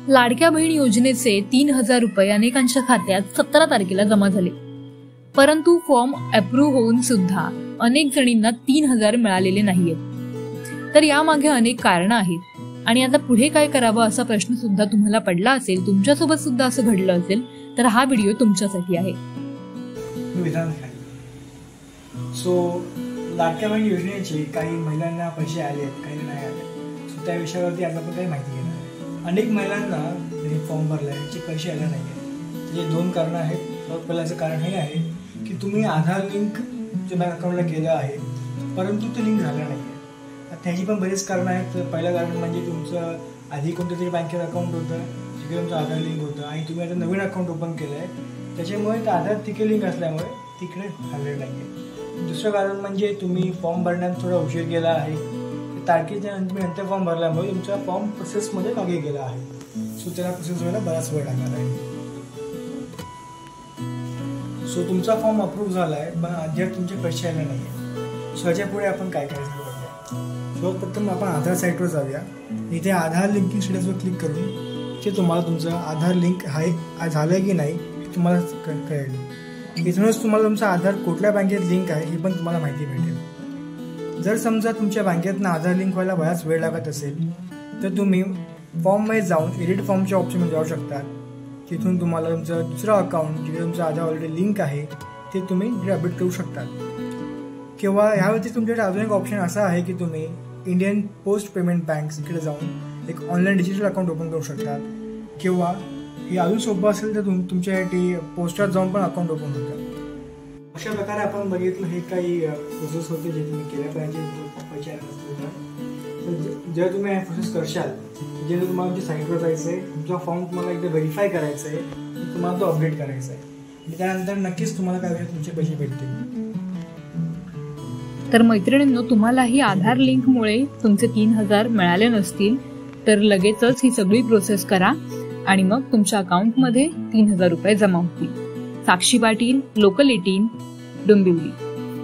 लाडक्या बहीण योजनेचे 3,000 रुपये अनेकांच्या खात्यात 17 तारखेला जमा झाले, परंतु फॉर्म अप्रूव्ह होऊन सुद्धा अनेक जणींना 3,000 मिळालेले नाहीयेत। तर यामागे अनेक कारणं आहेत आणि आता पुढे काय करावं असा प्रश्न सुद्धा तुम्हाला पडला असेल, तुमच्यासोबत सुद्धा असं घडलं असेल, तर हा व्हिडिओ तुमच्यासाठी आहे। लाडक्या बहीण योजनेचे काही महिलांना पैसे आलेत, काही नाही आले, सो त्या विषयावरती आज आपण काही माहिती घेणार आहे। अनेक महिलांना फॉर्म भरला आहे त्याचे पैसे आले नाही आहेत। त्याचे 2 कारणं आहेत। सर्वात पहिल्याचं कारण हे आहे की तुम्ही आधार लिंक तुमच्या बँक अकाउंटला केलं आहे, परंतु ते लिंक झालं नाही आहे। त्याची पण बरेच कारणं आहेत। पहिलं कारण म्हणजे तुमचं आधी कोणतं तरी बँकेत अकाउंट होतं तिकडे तुमचं आधार लिंक होतं आणि तुम्ही आता नवीन अकाउंट ओपन केलं आहे, त्याच्यामुळे ते आधार तिकडे लिंक असल्यामुळे तिकडे झालेलं नाही आहे। दुसरं कारण म्हणजे तुम्ही फॉर्म भरण्यात थोडा उशीर केला आहे, तारखेच्या नंतर फॉर्म भरल्यामुळे तुमचा फॉर्म प्रोसेसमध्ये मागे गेला आहे, सो त्याला प्रोसेस व्हायला बराच वेळ लागणार आहे। सो तुमचा फॉर्म अप्रूव्ह झाला आहे पण अद्याप तुमचे पैसे आले नाही आहे। सो ह्याच्या पुढे आपण काय करायचं बघूया। सर्वप्रथम आपण आधार साईटवर जाऊया। इथे आधार लिंकिंग स्टेटसवर क्लिक करून ते तुम्हाला तुमचं आधार लिंक आहे झालं की नाही तुम्हाला कळेल। इथूनच तुम्हाला तुमचा आधार कुठल्या बँकेत लिंक आहे हे पण तुम्हाला माहिती भेटेल। जर समजा तुमच्या बँकेतनं आधार लिंक व्हायला बराच वेळ लागत असेल तर तुम्ही फॉर्ममध्ये जाऊन एडिट फॉर्मच्या ऑप्शनमध्ये जाऊ शकता। तिथून तुम्हाला तुमचं दुसरं अकाउंट जिथे तुमचं आधार ऑलरेडी लिंक आहे ते तुम्ही अपडेट करू शकता। किंवा ह्यावरती तुमच्याकडे अजून एक ऑप्शन असा आहे की तुम्ही इंडियन पोस्ट पेमेंट बँक इकडे जाऊन एक ऑनलाईन डिजिटल अकाउंट ओपन करू शकता। किंवा हे अजून सोपं असेल तर तुमच्यासाठी पोस्टात जाऊन पण अकाउंट ओपन होतं। अशा प्रकारे आपण बघितलं हे काही प्रोसेस होते जे तुम्ही केल्या पाहिजे पैसे नसतील। जर तुम्ही हे प्रोसेस करशाल जे तुम्हाला तुमच्या साईटवर जायचं आहे, तुमचा फॉर्म तुम्हाला एकदा व्हेरीफाय करायचं आहे, तुम्हाला तो अपडेट करायचा आहे आणि त्यानंतर नक्कीच तुम्हाला काय होईल तुमचे पैसे भेटतील। तर मैत्रिणींनो, तुम्हालाही आधार लिंकमुळे तुमचे 3,000 मिळाले नसतील तर लगेचच ही सगळी प्रोसेस करा आणि मग तुमच्या अकाउंटमध्ये 3,000 रुपये जमा होतील। साक्षी पाटील, लोकल 18, डोंबिवली।